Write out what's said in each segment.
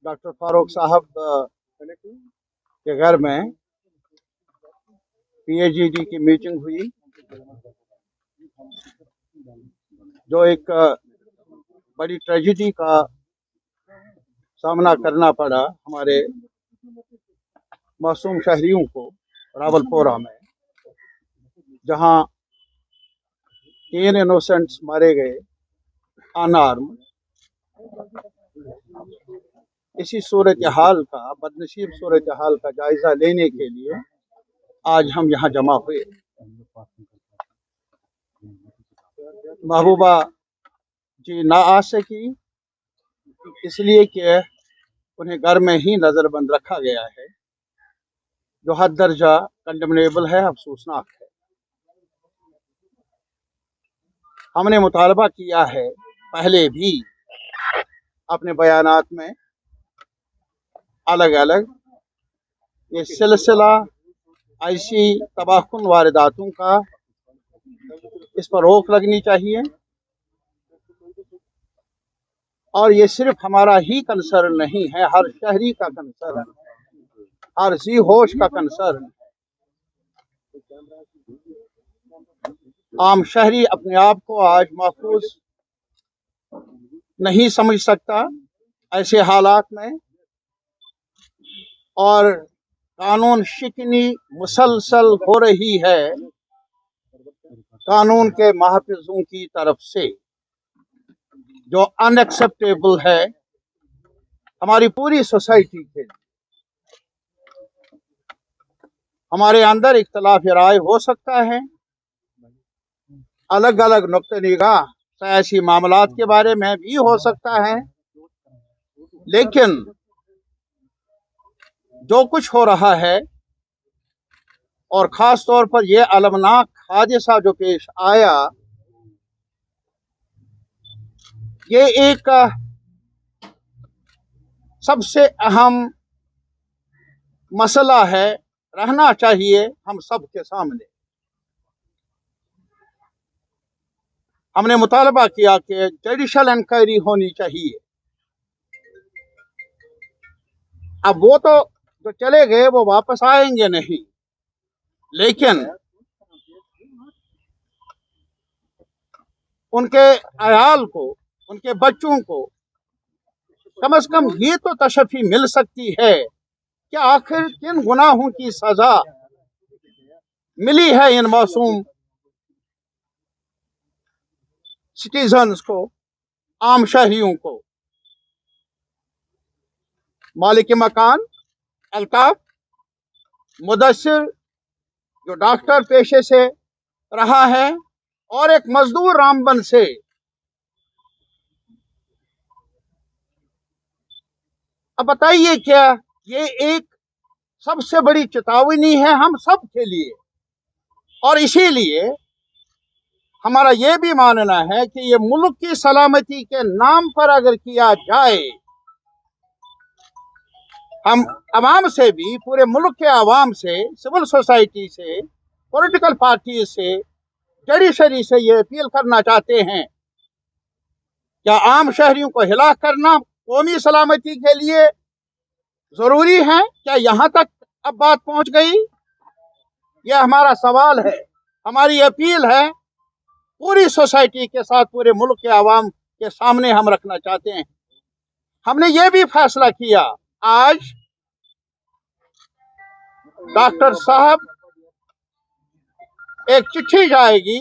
Doctor Farooq साहब के घर में पीएचईडी की मीटिंग हुई, जो एक बड़ी ट्रेजेडी का सामना करना पड़ा हमारे मासूम शहरियों को रावलपोरा में, जहां 3 इनोसेंट्स मारे गए अनआर्म। इसी सूरत हाल का, बदनसीब सूरत हाल का जायजा लेने के लिए आज हम यहाँ जमा हुए। महबूबा जी ना आ सकी, इसलिए कि उन्हें घर में ही नज़रबंद रखा गया है, जो हद दर्जा कंडेमनेबल है, अफसोसनाक है। हमने मुतालबा किया है पहले भी अपने बयानात में अलग अलग, ये सिलसिला ऐसी तबाहकुन वारदातों का, इस पर रोक लगनी चाहिए। और ये सिर्फ हमारा ही कंसर्न नहीं है, हर शहरी का कंसर्न है, हर जी होश का कंसर्न है। आम शहरी अपने आप को आज महफूज नहीं समझ सकता ऐसे हालात में, और कानून शिकनी मुसलसल हो रही है कानून के महफिजों की तरफ से, जो अनएक्सेप्टेबल है हमारी पूरी सोसाइटी के लिए। हमारे अंदर इख्तलाफ राय हो सकता है, अलग अलग नुक्ते निगाह सियासी मामलात के बारे में भी हो सकता है, लेकिन जो कुछ हो रहा है, और ख़ास तौर पर यह अलमनाक हादसा जो पेश आया, ये एक सबसे अहम मसला है, रहना चाहिए हम सब के सामने। हमने मुतालबा किया कि जुडिशल इंक्वायरी होनी चाहिए। अब वो तो जो चले गए वो वापस आएंगे नहीं, लेकिन उनके अयाल को, उनके बच्चों को कम से कम ये तो तशफ़ी मिल सकती है कि आखिर किन गुनाहों की सजा मिली है इन मासूम सिटीजन्स को, आम शहरियों को। मालिक मकान अल्ताफ मुदस्सिर, जो डॉक्टर पेशे से रहा है, और एक मजदूर रामबन से। अब बताइए, क्या ये एक सबसे बड़ी चेतावनी है हम सब के लिए। और इसीलिए हमारा ये भी मानना है कि ये मुल्क की सलामती के नाम पर अगर किया जाए, हम अवाम से भी, पूरे मुल्क के अवाम से, सिविल सोसाइटी से, पॉलिटिकल पार्टी से, जुडिशरी से ये अपील करना चाहते हैं, क्या आम शहरियों को हिलाक करना कौमी सलामती के लिए जरूरी है? क्या यहाँ तक अब बात पहुँच गई? यह हमारा सवाल है, हमारी अपील है, पूरी सोसाइटी के साथ, पूरे मुल्क के अवाम के सामने हम रखना चाहते हैं। हमने ये भी फैसला किया, आज डॉक्टर साहब एक चिट्ठी जाएगी,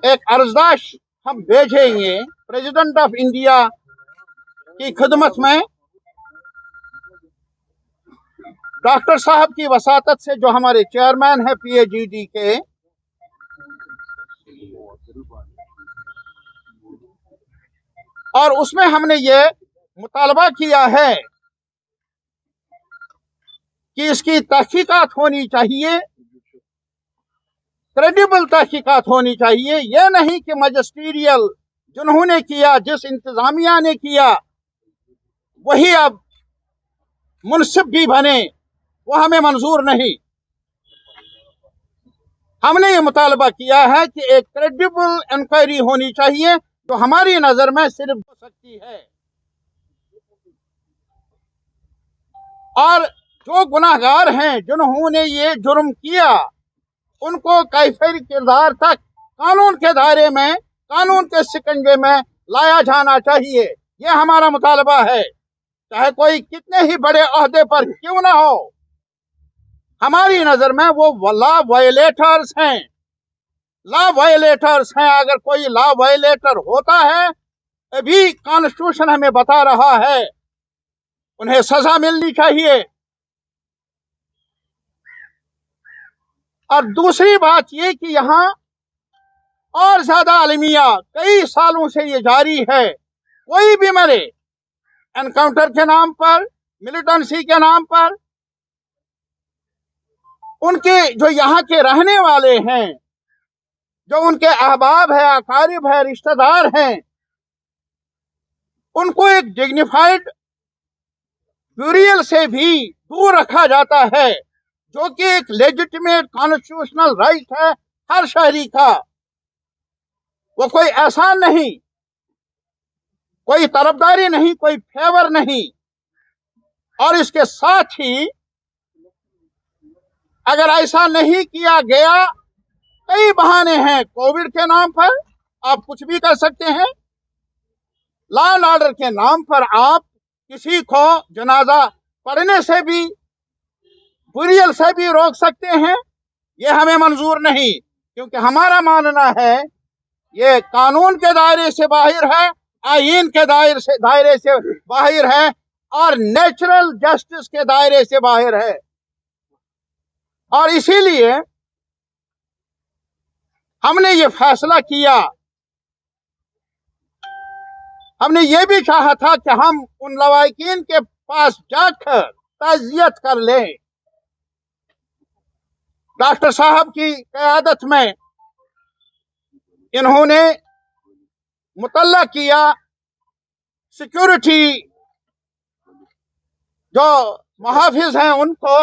एक अर्जदाश हम भेजेंगे प्रेसिडेंट ऑफ इंडिया की खिदमत में, डॉक्टर साहब की वसातत से, जो हमारे चेयरमैन है पीएचईडी के, और उसमें हमने ये मुतालबा किया है कि इसकी तहकीकात होनी चाहिए, क्रेडिबल तहकीकात होनी चाहिए। यह नहीं कि मजिस्ट्रियल जिन्होंने किया, जिस इंतजामिया ने किया, वही अब मुनसिफ भी बने, वो हमें मंजूर नहीं। हमने ये मुतालबा किया है कि एक क्रेडिबल इंक्वायरी होनी चाहिए, जो हमारी नजर में सिर्फ हो सकती है। और जो गुनाहगार हैं जिन्होंने ये जुर्म किया, उनको कैफिर किरदार तक कानून के दायरे में, कानून के शिकंजे में लाया जाना चाहिए। ये हमारा मुतालबा है, चाहे कोई कितने ही बड़े ओहदे पर क्यों ना हो। हमारी नजर में वो लॉ वायलेटर्स हैं, लॉ वायलेटर्स हैं। अगर कोई लॉ वायलेटर होता है, अभी कॉन्स्टिट्यूशन हमें बता रहा है, उन्हें सजा मिलनी चाहिए। और दूसरी बात ये कि यहाँ और ज्यादा अलमिया कई सालों से ये जारी है। कोई भी मरे एनकाउंटर के नाम पर, मिलिटेंसी के नाम पर, उनके जो यहाँ के रहने वाले हैं, जो उनके अहबाब है, अकारिब है, रिश्तेदार हैं, उनको एक डिग्निफाइड ब्यूरियल से भी दूर रखा जाता है, जो कि एक लेजिटिमेट कॉन्स्टिट्यूशनल राइट है हर शहरी का। वो कोई एहसान नहीं, कोई तरफदारी नहीं, कोई फेवर नहीं। और इसके साथ ही अगर ऐसा नहीं किया गया, कई बहाने हैं। कोविड के नाम पर आप कुछ भी कर सकते हैं, लॉ एंड ऑर्डर के नाम पर आप किसी को जनाजा पढ़ने से भी, बुरियल से भी रोक सकते हैं। ये हमें मंजूर नहीं, क्योंकि हमारा मानना है ये कानून के दायरे से बाहर है, आईन के दायरे से बाहर है, और नेचुरल जस्टिस के दायरे से बाहर है। और इसीलिए हमने ये फैसला किया। हमने ये भी चाहा था कि हम उन लवाकिन के पास जाकर ताज़ियत कर लें। डॉक्टर साहब की क़यादत में इन्होंने मुतल्ला किया, सिक्योरिटी जो मुहाफिज हैं उनको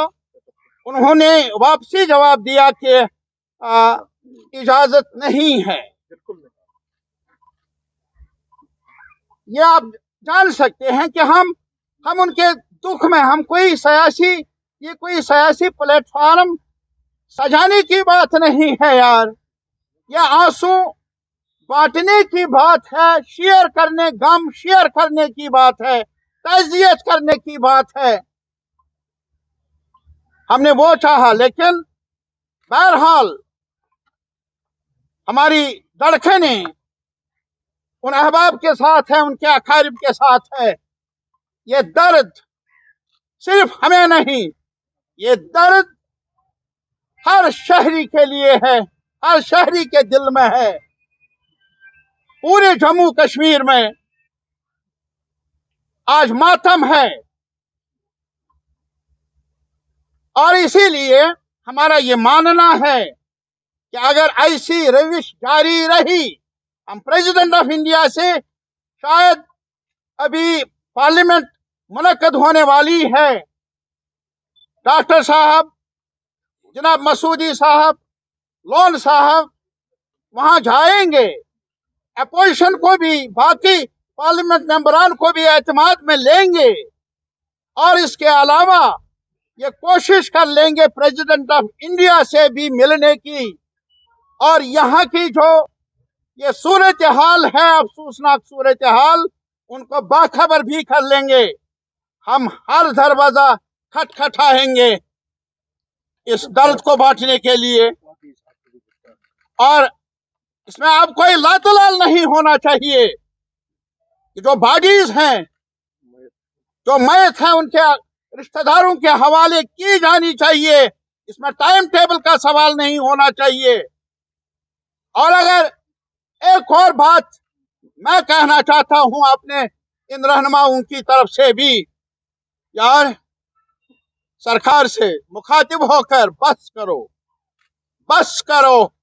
उन्होंने वापसी जवाब दिया कि इजाजत नहीं है। ये आप जान सकते हैं कि हम उनके दुख में, हम कोई सियासी प्लेटफॉर्म सजाने की बात नहीं है यार। यह आंसू बांटने की बात है, शेयर करने, गम शेयर करने की बात है, ताज़ियत करने की बात है। हमने वो चाहा, लेकिन बहरहाल हमारी धड़कनें उन अहबाब के साथ है, उनके अकारिब के साथ है। ये दर्द सिर्फ हमें नहीं, ये दर्द हर शहरी के लिए है, हर शहरी के दिल में है। पूरे जम्मू कश्मीर में आज मातम है, और इसीलिए हमारा ये मानना है कि अगर ऐसी रविश जारी रही, हम प्रेसिडेंट ऑफ इंडिया से शायद अभी पार्लियामेंट मुनक्कद होने वाली है, डॉक्टर साहब, जनाब मसूदी साहब, लोन साहब वहां जाएंगे, अपोजिशन को भी, बाकी पार्लियामेंट मेंबरान को भी एतमाद में लेंगे, और इसके अलावा ये कोशिश कर लेंगे प्रेसिडेंट ऑफ इंडिया से भी मिलने की, और यहाँ की जो ये सूरत हाल है, अफसोसनाक सूरत हाल, उनको बाखबर भी कर लेंगे। हम हर दरवाजा खटखटाएंगे इस दर्द को बांटने के लिए। और इसमें अब कोई लातलाल नहीं होना चाहिए कि जो बॉडीज हैं, जो मैत हैं, उनके रिश्तेदारों के हवाले की जानी चाहिए। इसमें टाइम टेबल का सवाल नहीं होना चाहिए। और अगर एक और बात मैं कहना चाहता हूं अपने इन रहनुमाओं की तरफ से भी, यार सरकार से मुखातिब होकर बस करो, बस करो।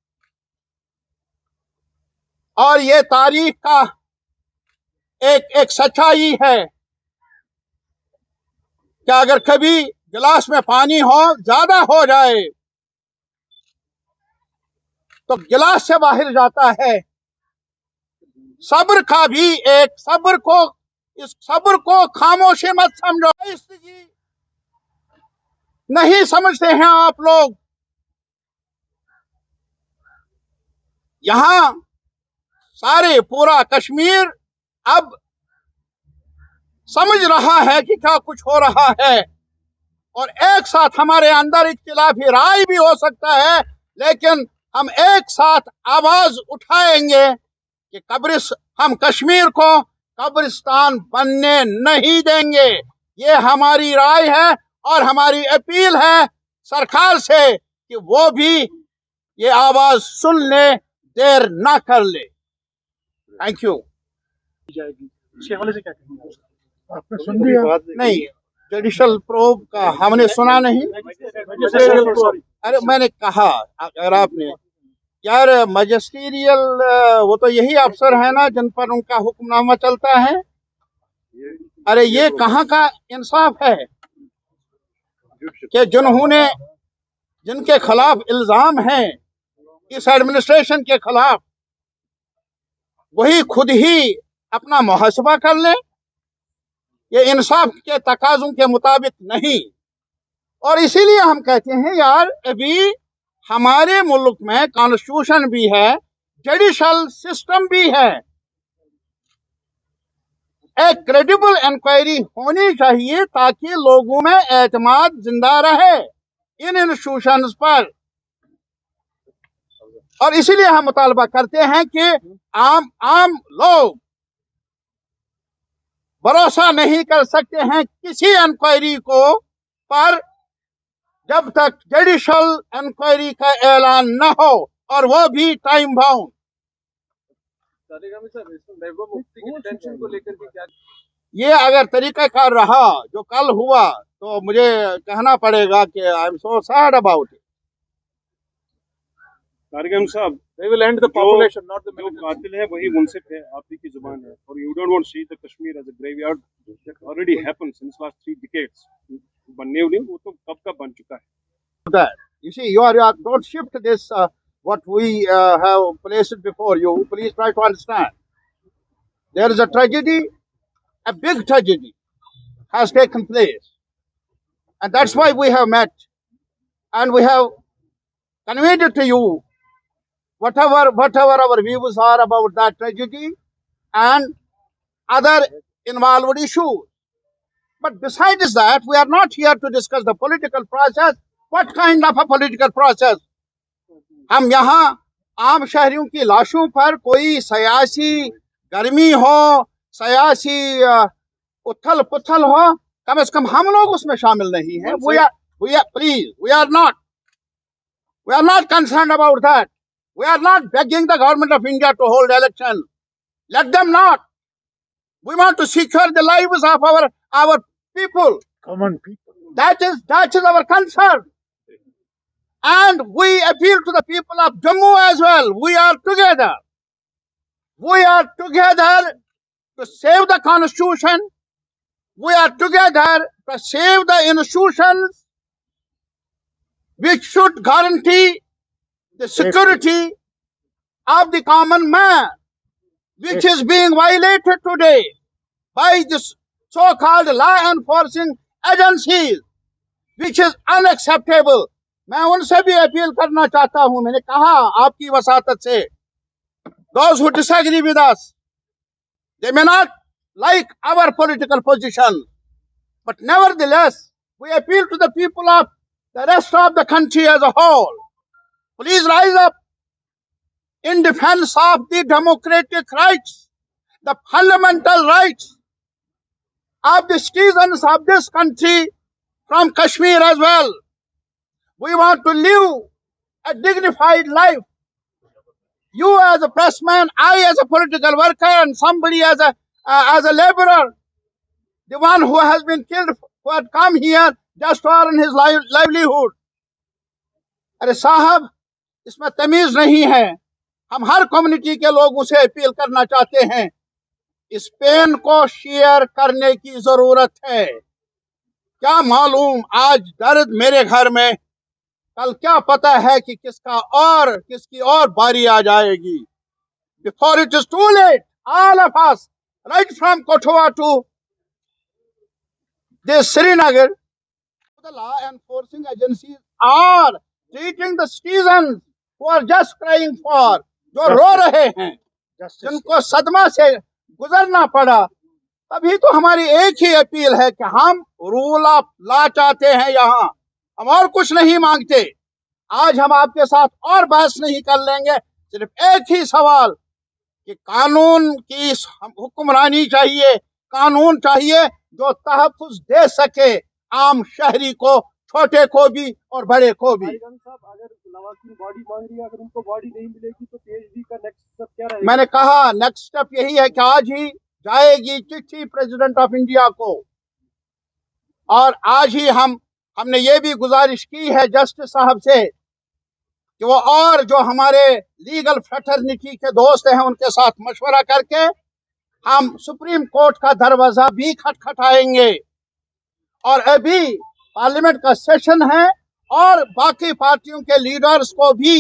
और ये तारीख का एक सच्चाई है कि अगर कभी गिलास में पानी हो, ज्यादा हो जाए, तो गिलास से बाहर जाता है, सब्र का भी एक इस सब्र को खामोशी मत समझो। नहीं समझते हैं आप लोग। यहां सारे पूरा कश्मीर अब समझ रहा है कि क्या कुछ हो रहा है, और एक साथ हमारे अंदर इख्तिलाफी राय भी हो सकता है, लेकिन हम एक साथ आवाज उठाएंगे कि हम कश्मीर को कब्रिस्तान बनने नहीं देंगे। ये हमारी राय है और हमारी अपील है सरकार से कि वो भी ये आवाज सुन ले, देर ना कर ले। Thank you. इसके हवाले से क्या कहेंगे? आपने सुन लिया? नहीं, जुडिशल प्रोब का हमने सुना नहीं। अरे मैंने कहा, अगर आपने यार मजिस्ट्रियल, वो तो यही अफसर है ना जिन पर उनका हुक्मनामा चलता है। अरे ये कहाँ का इंसाफ है कि जिनके खिलाफ इल्जाम है इस एडमिनिस्ट्रेशन के खिलाफ, वही खुद ही अपना मुहासबा कर ले। ये इंसाफ के तकाजों के मुताबिक नहीं। और इसीलिए हम कहते हैं यार, अभी हमारे मुल्क में कॉन्स्टिट्यूशन भी है, जुडिशल सिस्टम भी है। एक क्रेडिबल इंक्वायरी होनी चाहिए ताकि लोगों में एतमाद जिंदा रहे इन इंस्टीट्यूशंस पर। और इसीलिए हम मुतालबा करते हैं कि आम लोग भरोसा नहीं कर सकते हैं किसी इंक्वायरी को पर जब तक जुडिशल इंक्वायरी का ऐलान न हो, और वो भी टाइम बाउंड। ये अगर तरीकाकार रहा जो कल हुआ, तो मुझे कहना पड़ेगा कि I am so sad about it. Tariq साहब, They will end the population, not the जो military. कातिल है वही मुनसिफ है, आप ही की जुबान है, और you don't want to see the Kashmir as a graveyard. That already happened since last 3 decades. बनने वाली वो तो कब का बन चुका है। You see, you are don't shift this what we have placed before you. Please try to understand. There is a tragedy, a big tragedy has taken place, and that's why we have met, and we have conveyed it to you whatever our views are about that tragedy and other involved issues. But besides that, we are not here to discuss the political process. What kind of a political process? हम यहाँ आम शहरियों की लाशों पर कोई सियासी गर्मी हो, सियासी उथल पुथल हो, कम से कम हम लोग उसमें शामिल नहीं हैं। We are not concerned about that. We are not begging the government of India to hold election. Let them not. We want to secure the lives of our people. Common people. That is our concern. And we appeal to the people of Jammu as well. We are together. We are together to save the constitution. We are together to save the institutions which should guarantee the security of the common man, which is being violated today by this so-called law enforcing agencies, which is unacceptable. मैं उनसे भी appeal करना चाहता हूं, मैंने कहा आपकी वसातत से, those who disagree with us, they may not like our political position, but nevertheless we appeal to the people of the rest of the country as a whole. Please rise up in defense of the democratic rights, the fundamental rights of the citizens of this country from Kashmir as well. We want to live a dignified life. You as a pressman, I as a political worker, and somebody as a laborer, the one who has been killed, who had come here just to earn his livelihood. अरे साहब, इसमें तमीज नहीं है। हम हर community के लोगों से अपील करना चाहते हैं, इस पेन को शेयर करने की जरूरत है। क्या मालूम आज दर्द मेरे घर में, कल क्या पता है कि किसकी और बारी आ जाएगी। Before it is too late, all of us, right from Kothua to this Srinagar, the law enforcing agencies are treating the citizens who are just crying for, जो रो रहे हैं, जिनको सदमा से गुजरना पड़ा, तभी तो हमारी एक ही अपील है कि हम रूल ऑफ लॉ चाहते हैं यहाँ, हम और कुछ नहीं मांगते। आज हम आपके साथ और बहस नहीं कर लेंगे, सिर्फ एक ही सवाल कि कानून की हुक्मरानी चाहिए, कानून चाहिए जो तहफ़्फ़ुज़ दे सके आम शहरी को, छोटे को भी और बड़े को भी। साहब, अगर लवाकिन बॉडी मांग रही है, अगर उनको बॉडी नहीं मिलेगी तो पीएचडी का नेक्स्ट स्टेप क्या रहेगा? मैंने कहा नेक्स्ट स्टेप यही है कि आज ही जाएगी चिट्ठी प्रेसिडेंट ऑफ इंडिया को, और आज ही हमने ये भी गुजारिश की है जस्टिस साहब से कि वो और जो हमारे लीगल फ्रेटर्निटी के दोस्त हैं उनके साथ मशवरा करके हम सुप्रीम कोर्ट का दरवाजा भी खटखटाएंगे। और अभी पार्लियामेंट का सेशन है और बाकी पार्टियों के लीडर्स को भी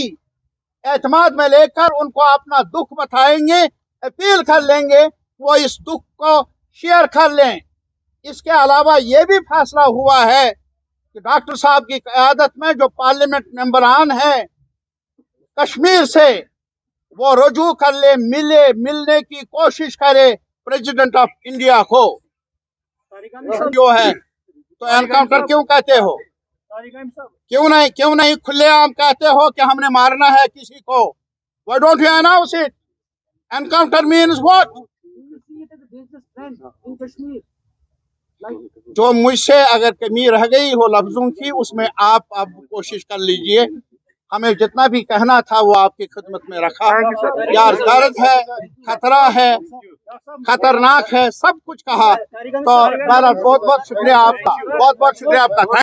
एतमाद में लेकर उनको अपना दुख बताएंगे, अपील कर लेंगे वो इस दुख को शेयर कर लें। इसके अलावा ये भी फैसला हुआ है कि डॉक्टर साहब की क़यादत में जो पार्लियामेंट मेंबरान है कश्मीर से, वो रुजू कर ले, मिलने की कोशिश करे प्रेसिडेंट ऑफ इंडिया को। जो है तो एनकाउंटर क्यों कहते हो? क्यों नहीं खुलेआम कहते हो कि हमने मारना है किसी को? Why don't you announce it? Encounter means what? जो मुझसे अगर कमी रह गई हो लफ्जों की, उसमें आप कोशिश कर लीजिए। हमें जितना भी कहना था वो आपकी खिदमत में रखा। यार दर्द है, खतरा है, खतरनाक है, सब कुछ कहा। तो बहुत बहुत शुक्रिया आपका, बहुत बहुत शुक्रिया आपका।